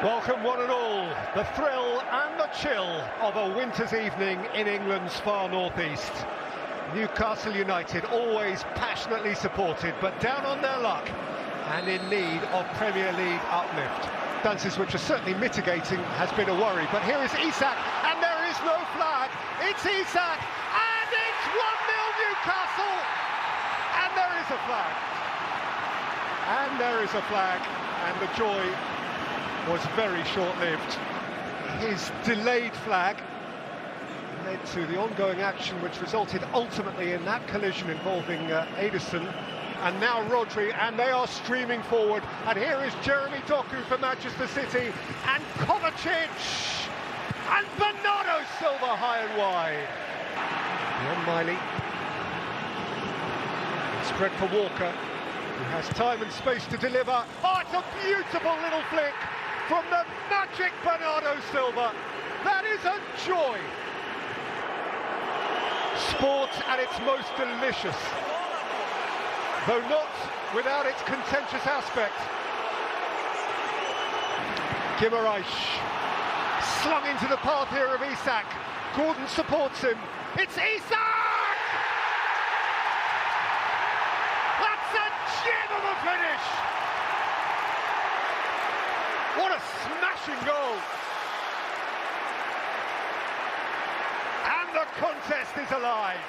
Welcome one and all, the thrill and the chill of a winter's evening in England's far northeast. Newcastle United, always passionately supported, but down on their luck and in need of Premier League uplift. Circumstances which are certainly mitigating has been a worry, but here is Isak, and there is no flag. It's Isak, and it's 1-0 Newcastle, and there is a flag. And there is a flag, and the joy was very short-lived. His delayed flag led to the ongoing action which resulted ultimately in that collision involving Ederson and now Rodri, and they are streaming forward, and here is Jeremy Doku for Manchester City, and Kovacic, and Bernardo Silva high and wide. Beyond Miley, spread for Walker, who has time and space to deliver. Oh, it's a beautiful little flick from the magic Bernardo Silva. That is a joy. Sport at its most delicious, though not without its contentious aspect. Guimaraes slung into the path here of Isak. Gordon supports him. It's Isak! That's a gem of a finish! What a smashing goal! And the contest is alive.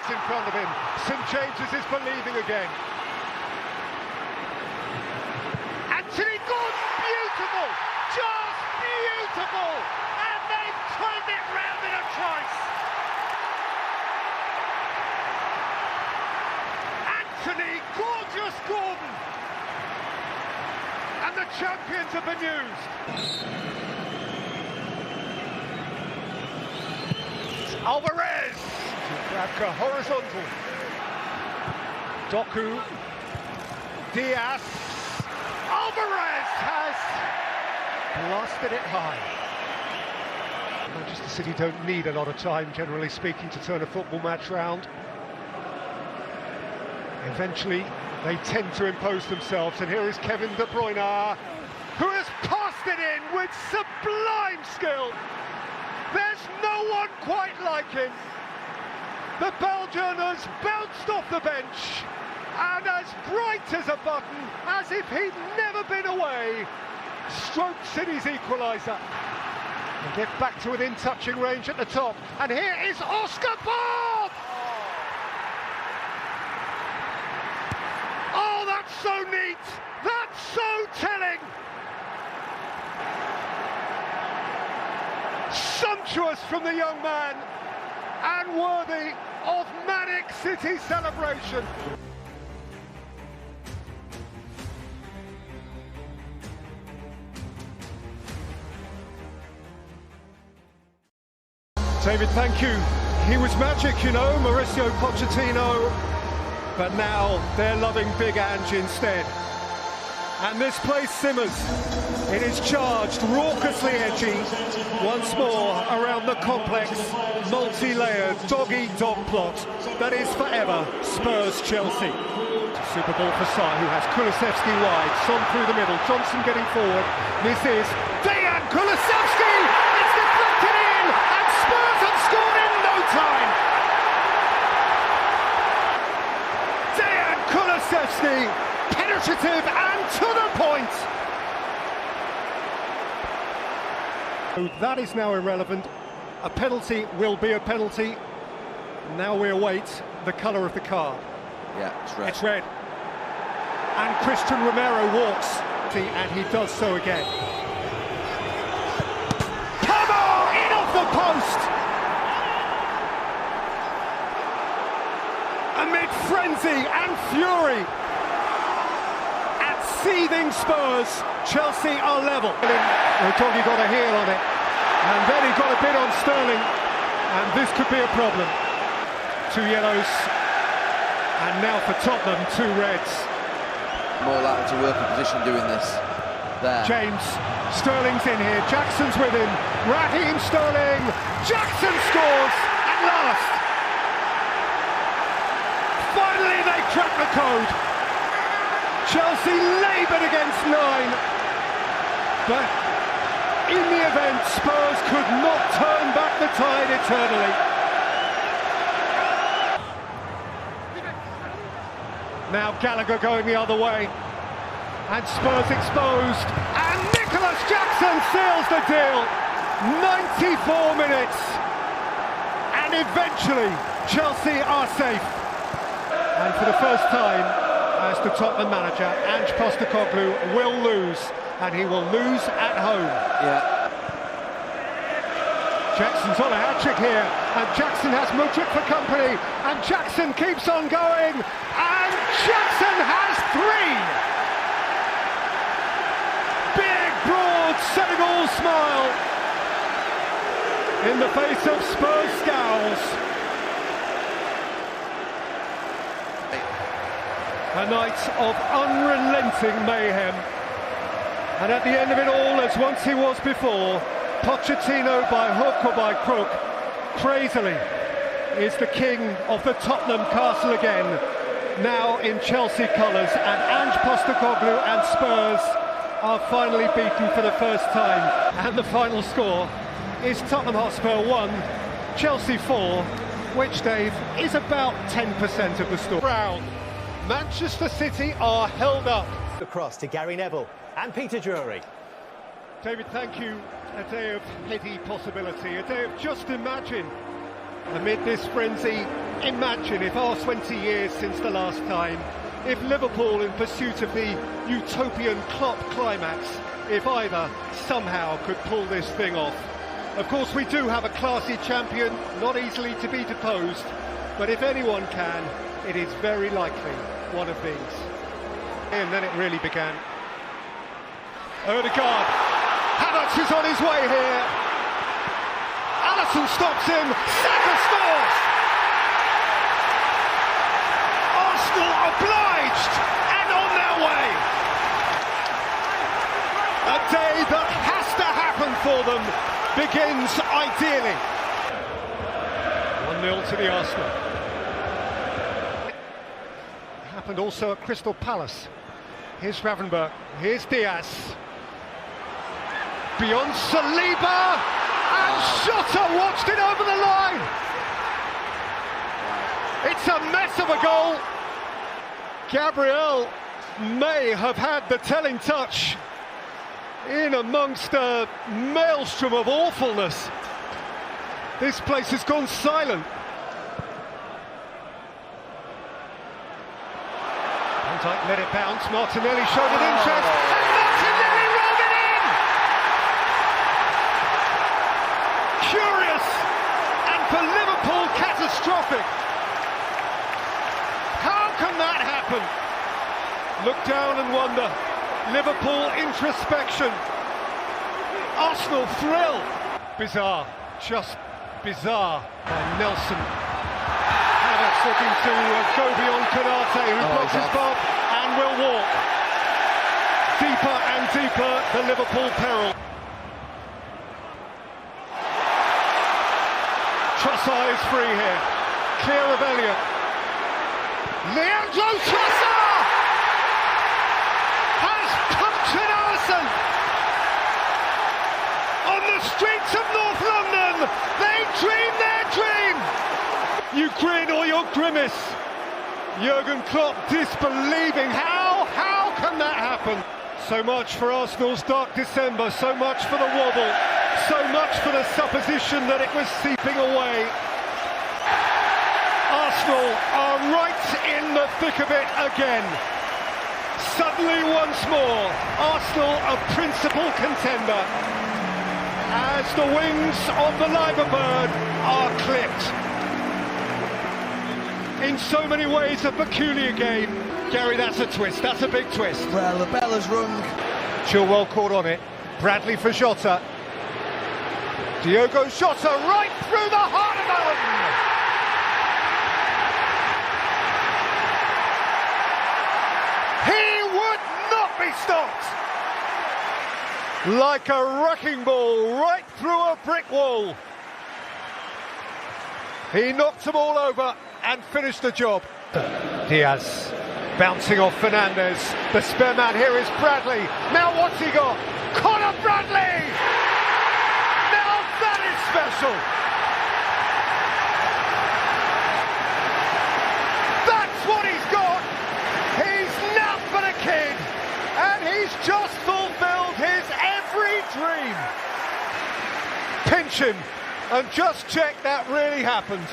It's in front of him. St James's is believing again. Anthony Gordon, beautiful! Just beautiful! And they've turned it round in a trice. Anthony Gorgeous Gordon! And the champions have been used. Alvarez to Krabka, horizontal. Doku, Diaz. Alvarez has blasted it high. Manchester City don't need a lot of time, generally speaking, to turn a football match round. Eventually, they tend to impose themselves, and here is Kevin De Bruyne, who has passed it in with sublime skill. There's no one quite like him. The Belgian has bounced off the bench, and as bright as a button, as if he'd never been away, stroked City's equaliser. And get back to within touching range at the top, and here is Oscar Bob! Oh, that's so neat! That's so telling! Sumptuous from the young man, and worthy of Manic City celebration. David, thank you. He was magic, you know, Mauricio Pochettino, but now they're loving Big Ange instead. And this place simmers. It is charged, raucously edgy, once more around the complex, multi-layered, dog-eat-dog plot that is forever Spurs-Chelsea. Super ball for Sarr, who has Kulusevski wide, Son through the middle, Johnson getting forward. This is Dejan Kulusevski! It's deflected in, and Spurs have scored in no time! Dejan Kulusevski, penetrative and to the point! So that is now irrelevant. A penalty will be a penalty. Now we await the colour of the card. Yeah, it's red. It's red. And Christian Romero walks, and he does so again. Come on! In off the post! Amid frenzy and fury, at seething Spurs, Chelsea are level. Doggy got a heel on it, and then he got a bit on Sterling, and this could be a problem. 2 yellows, and now for Tottenham, 2 reds. More likely to work in position doing this. There. James, Sterling's in here, Jackson's with him, Raheem Sterling, Jackson scores at last! Finally they crack the code. Chelsea laboured against 9, but event, Spurs could not turn back the tide eternally. Now Gallagher going the other way, and Spurs exposed, and Nicholas Jackson seals the deal. 94 minutes, and eventually Chelsea are safe. And for the first time, as the Tottenham manager, Ange Postecoglou will lose, and he will lose at home. Yeah. Jackson's on a hat-trick here, and Jackson has Mudryk for company, and Jackson keeps on going, and Jackson has 3! Big, broad Senegal smile in the face of Spurs scowls. A night of unrelenting mayhem, and at the end of it all, as once he was before, Pochettino, by hook or by crook, crazily is the king of the Tottenham castle again, now in Chelsea colours, and Ange Postecoglou and Spurs are finally beaten for the first time. And the final score is Tottenham Hotspur 1, Chelsea 4, which, Dave, is about 10% of the story. Brown, Manchester City are held up. Across to Gary Neville and Peter Drury. David, thank you. A day of heady possibility, a day of just imagine. Amid this frenzy, imagine if our 20 years since the last time, if Liverpool in pursuit of the utopian Klopp climax, if either somehow could pull this thing off. Of course, we do have a classy champion, not easily to be deposed, but if anyone can, it is very likely one of these. And then it really began. Odegaard, Havertz is on his way here. Alisson stops him, Saka scores! Arsenal obliged and on their way. A day that has to happen for them begins ideally. 1-0 to the Arsenal. It happened also at Crystal Palace. Here's Gravenberch, here's Diaz. Beyond Saliba, and Shota watched it over the line. It's a mess of a goal. Gabriel may have had the telling touch in amongst a maelstrom of awfulness. This place has gone silent. Van Dijk let it bounce, Martinelli showed an interest, and Martinelli rolled it in! Curious, and for Liverpool, catastrophic. How can that happen? Look down and wonder. Liverpool introspection. Arsenal thrill. Bizarre, just bizarre by Nelson. Havertz looking to go beyond Konate, who blocks his bob and will walk. Deeper and deeper, the Liverpool peril. Trossard is free here. Clear of Elliott. Leandro Trossard has punctured Alisson. On the streets of North London, they dream their dream. You grin or you grimace. Jurgen Klopp disbelieving. How can that happen? So much for Arsenal's dark December, so much for the wobble, so much for the supposition that it was seeping away. Arsenal are right in the thick of it again. Suddenly once more, Arsenal a principal contender as the wings of the Liver Bird are clipped. In so many ways a peculiar game. Gary, that's a twist, that's a big twist. Well, the bell has rung. Chilwell caught on it. Bradley for Jota. Diogo Jota right through the heart of Allen. He would not be stopped. Like a wrecking ball right through a brick wall. He knocked them all over and finished the job. Diaz bouncing off Fernandes. The spare man here is Bradley. Now what's he got? Conor Bradley! reversal. That's what he's got. He's not but a kid, and he's just fulfilled his every dream. Pinch him and just check that really happened.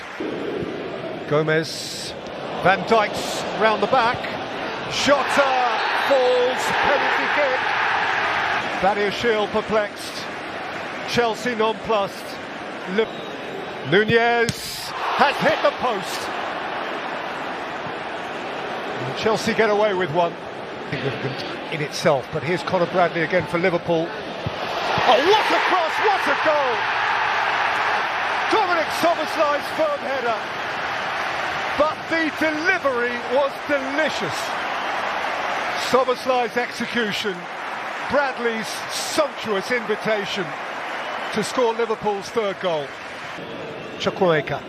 Gomez, Van Dijk's round the back. Jota falls, penalty kick. Badiashile perplexed. Chelsea nonplussed. Nunez has hit the post. And Chelsea get away with one. Significant in itself, but here's Conor Bradley again for Liverpool. Oh, what a cross, what a goal! Dominic Szoboszlai's firm header. But the delivery was delicious. Szoboszlai's execution, Bradley's sumptuous invitation to score Liverpool's third goal. Chukwuemeka.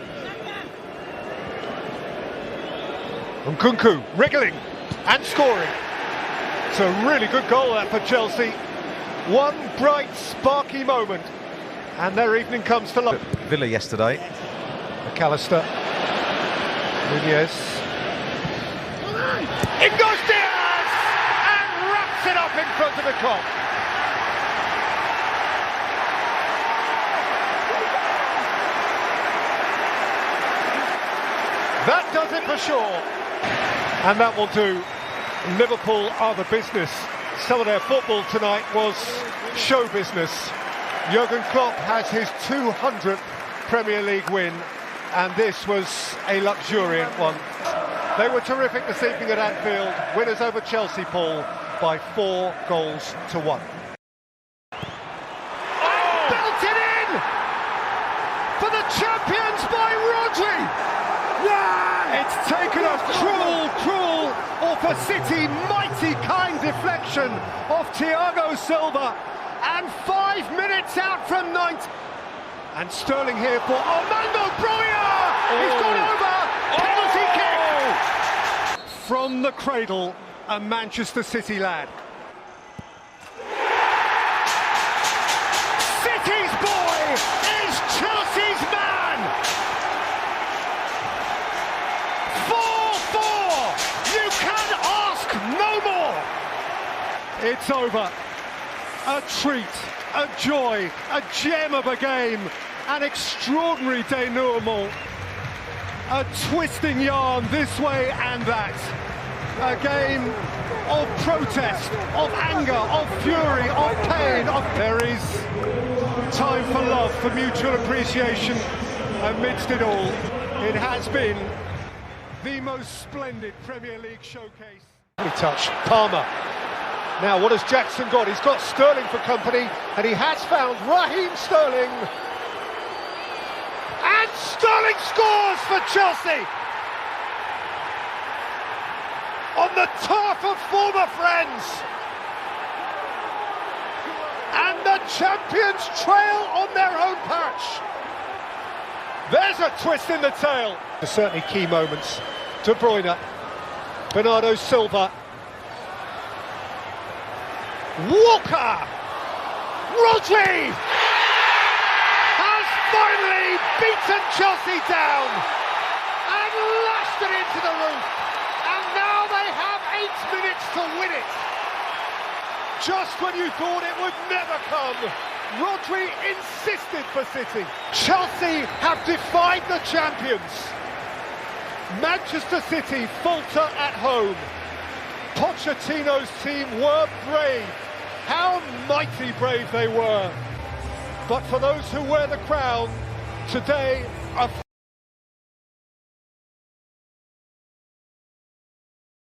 Nkunku wriggling and scoring. It's a really good goal that for Chelsea. One bright, sparky moment, and their evening comes to life. Villa yesterday. McAllister. Nunez. In goes Diaz! And wraps it up in front of the Kop. That does it for sure. And that will do. Liverpool are the business. Some of their football tonight was show business. Jurgen Klopp has his 200th Premier League win, and this was a luxuriant one. They were terrific this evening at Anfield, winners over Chelsea, Paul, by 4-1. Belted in for the champions by Rodri. It's taken a cruel, or for City, mighty kind deflection of Thiago Silva, and 5 minutes out from 90. And Sterling here for Armando Broja! He's gone over! Penalty kick! From the cradle, a Manchester City lad. City's boy is Chelsea's man! 4-4! You can ask no more! It's over. A treat, a joy, a gem of a game, an extraordinary denouement, a twisting yarn this way and that, a game of protest, of anger, of fury, of pain, there is time for love, for mutual appreciation amidst it all. It has been the most splendid Premier League showcase. Touch, Palmer. Now, what has Jackson got? He's got Sterling for company, and he has found Raheem Sterling. And Sterling scores for Chelsea! On the turf of former friends. And the champions trail on their own patch. There's a twist in the tail. There's certainly key moments. De Bruyne, Bernardo Silva, Walker! Rodri has finally beaten Chelsea down and lashed it into the roof, and now they have 8 minutes to win it. Just when you thought it would never come, Rodri insisted for City. Chelsea have defied the champions. Manchester City falter at home. Pochettino's team were brave. How mighty brave they were. But for those who wear the crown, today a